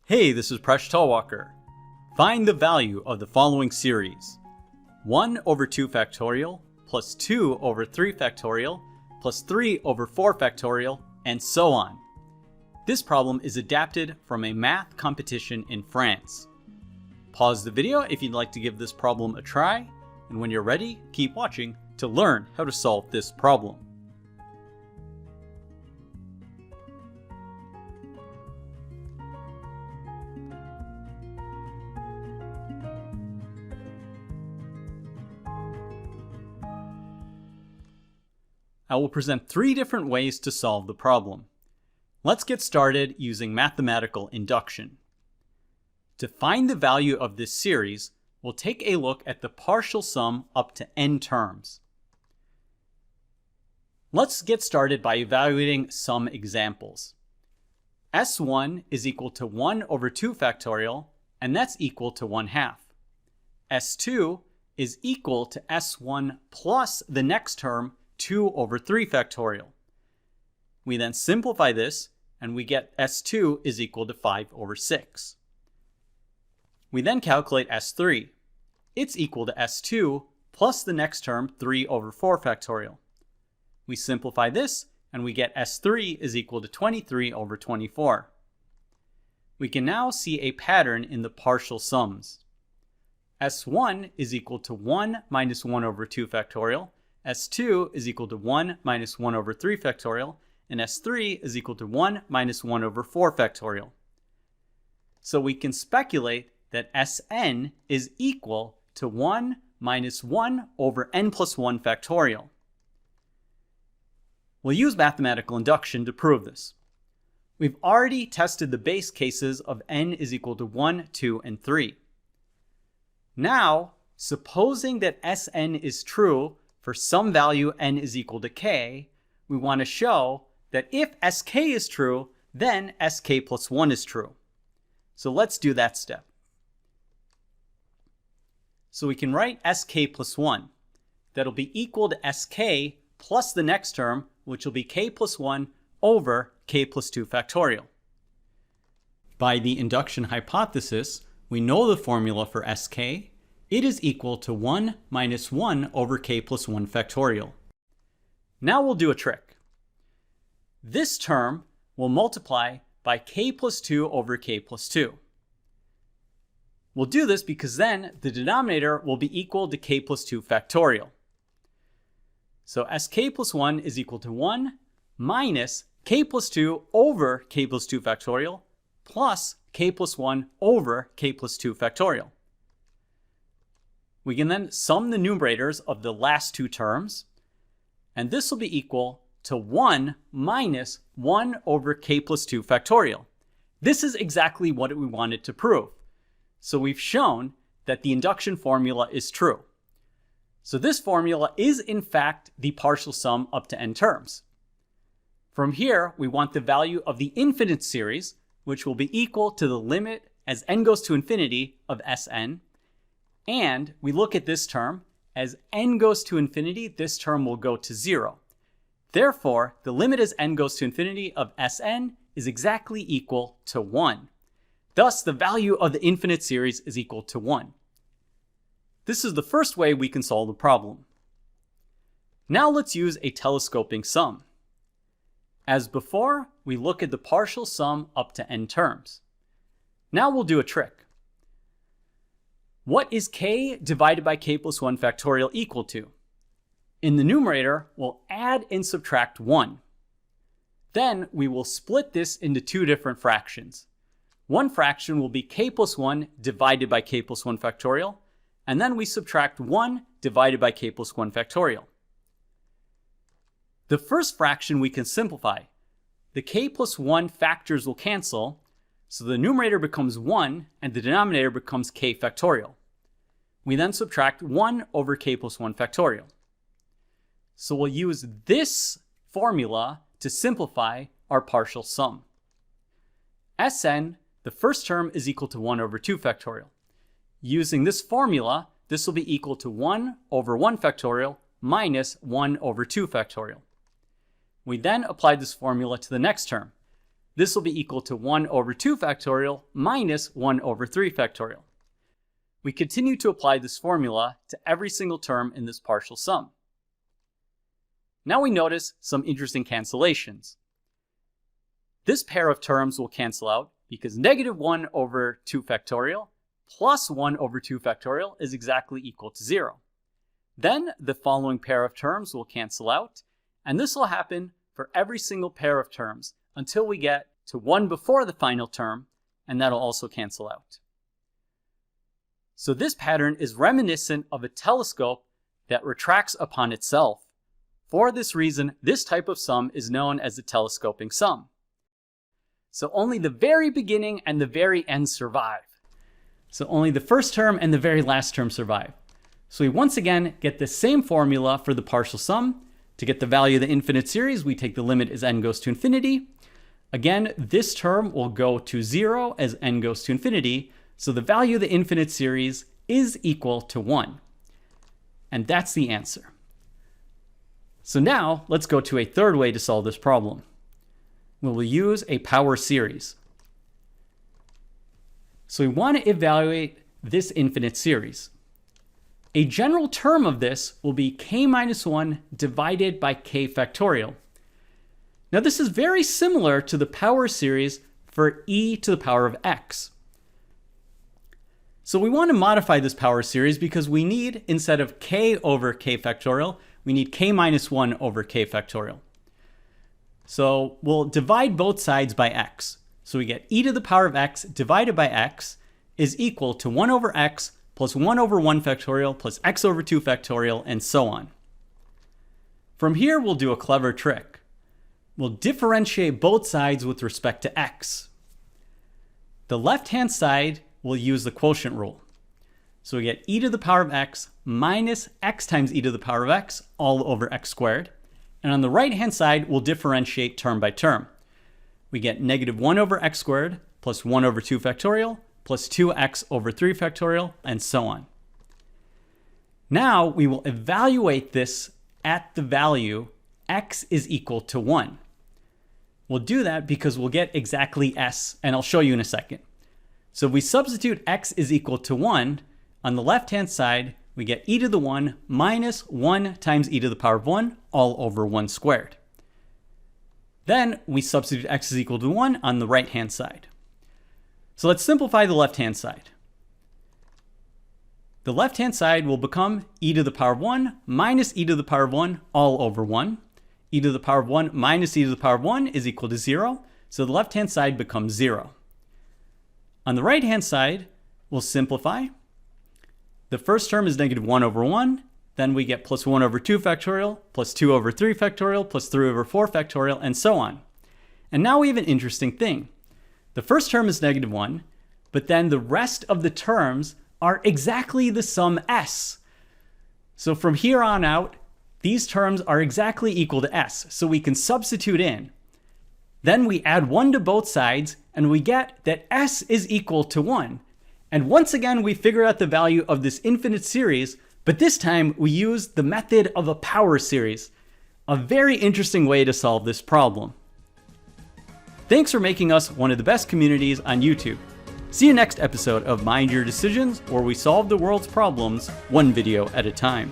Hey, this is Presh Talwalkar. Find the value of the following series. 1 over 2 factorial plus 2 over 3 factorial plus 3 over 4 factorial, and so on. This problem is adapted from a math competition in France. Pause the video if you'd like to give this problem a try, and when you're ready, keep watching to learn how to solve this problem. I will present 3 different ways to solve the problem. Let's get started using mathematical induction. To find the value of this series, we'll take a look at the partial sum up to n terms. Let's get started by evaluating some examples. S1 is equal to 1 over 2 factorial, and that's equal to 1/2. S2 is equal to S1 plus the next term, 2 over 3 factorial. We then simplify this and we get S2 is equal to 5 over 6. We then calculate S3. It's equal to S2 plus the next term, 3 over 4 factorial. We simplify this and we get S3 is equal to 23 over 24. We can now see a pattern in the partial sums. S1 is equal to 1 minus 1 over 2 factorial. S2 is equal to 1 minus 1 over 3 factorial, and S3 is equal to 1 minus 1 over 4 factorial. So we can speculate that Sn is equal to 1 minus 1 over n plus 1 factorial. We'll use mathematical induction to prove this. We've already tested the base cases of n is equal to 1, 2, and 3. Now, supposing that Sn is true for some value n is equal to k, we want to show that if sk is true, then sk plus 1 is true. So let's do that step. So we can write sk plus 1. That'll be equal to sk plus the next term, which will be k plus 1 over k plus 2 factorial. By the induction hypothesis, we know the formula for sk. It is equal to 1 minus 1 over k plus 1 factorial. Now we'll do a trick. This term will multiply by k plus 2 over k plus 2. We'll do this because then the denominator will be equal to k plus 2 factorial. So sk plus 1 is equal to 1 minus k plus 2 over k plus 2 factorial plus k plus 1 over k plus 2 factorial. We can then sum the numerators of the last two terms, and this will be equal to 1 minus 1 over k plus 2 factorial. This is exactly what we wanted to prove. So we've shown that the induction formula is true. So this formula is in fact the partial sum up to n terms. From here, we want the value of the infinite series, which will be equal to the limit as n goes to infinity of Sn. And we look at this term, as n goes to infinity, this term will go to 0. Therefore, the limit as n goes to infinity of Sn is exactly equal to 1. Thus, the value of the infinite series is equal to 1. This is the first way we can solve the problem. Now let's use a telescoping sum. As before, we look at the partial sum up to n terms. Now we'll do a trick. What is k divided by k plus 1 factorial equal to? In the numerator, we'll add and subtract 1. Then we will split this into 2 different fractions. One fraction will be k plus 1 divided by k plus 1 factorial, and then we subtract 1 divided by k plus 1 factorial. The first fraction we can simplify. The k plus 1 factors will cancel, so the numerator becomes 1 and the denominator becomes k factorial. We then subtract 1 over k plus 1 factorial. So we'll use this formula to simplify our partial sum. Sn, the first term, is equal to 1 over 2 factorial. Using this formula, this will be equal to 1 over 1 factorial minus 1 over 2 factorial. We then apply this formula to the next term. this will be equal to 1 over 2 factorial minus 1 over 3 factorial. We continue to apply this formula to every single term in this partial sum. Now we notice some interesting cancellations. This pair of terms will cancel out because negative 1 over 2 factorial plus 1 over 2 factorial is exactly equal to 0. Then the following pair of terms will cancel out, and this will happen for every single pair of terms until we get to 1 before the final term, and that'll also cancel out. So this pattern is reminiscent of a telescope that retracts upon itself. For this reason, this type of sum is known as the telescoping sum. So only the very beginning and the very end survive. So only the first term and the very last term survive. So we once again get the same formula for the partial sum. To get the value of the infinite series, we take the limit as n goes to infinity. Again, this term will go to 0 as n goes to infinity. So the value of the infinite series is equal to 1. And that's the answer. So now let's go to a third way to solve this problem. We'll use a power series. So we want to evaluate this infinite series. A general term of this will be k minus 1 divided by k factorial. Now this is very similar to the power series for e to the power of x. So we want to modify this power series because we need, instead of k over k factorial, we need k minus 1 over k factorial. So we'll divide both sides by x. So we get e to the power of x divided by x is equal to 1 over x plus 1 over 1 factorial plus x over 2 factorial, and so on. From here, we'll do a clever trick. We'll differentiate both sides with respect to x. The left-hand side will use the quotient rule. So we get e to the power of x minus x times e to the power of x all over x squared. And on the right-hand side, we'll differentiate term by term. We get negative 1 over x squared plus 1 over 2 factorial plus 2x over 3 factorial, and so on. Now we will evaluate this at the value x is equal to 1. We'll do that because we'll get exactly s, and I'll show you in a second. So if we substitute x is equal to 1, on the left-hand side, we get e to the 1 minus 1 times e to the power of 1 all over 1 squared. Then we substitute x is equal to 1 on the right-hand side. So let's simplify the left-hand side. The left-hand side will become e to the power of 1 minus e to the power of 1 all over 1. E to the power of 1 minus e to the power of 1 is equal to 0. So the left-hand side becomes 0. On the right-hand side, we'll simplify. The first term is negative 1 over 1. Then we get plus 1 over 2 factorial, plus 2 over 3 factorial, plus 3 over 4 factorial, and so on. And now we have an interesting thing. The first term is negative 1, but then the rest of the terms are exactly the sum s. So from here on out, these terms are exactly equal to s, so we can substitute in. Then we add 1 to both sides, and we get that s is equal to 1. And once again, we figure out the value of this infinite series, but this time we use the method of a power series. A very interesting way to solve this problem. Thanks for making us one of the best communities on YouTube. See you next episode of Mind Your Decisions, where we solve the world's problems one video at a time.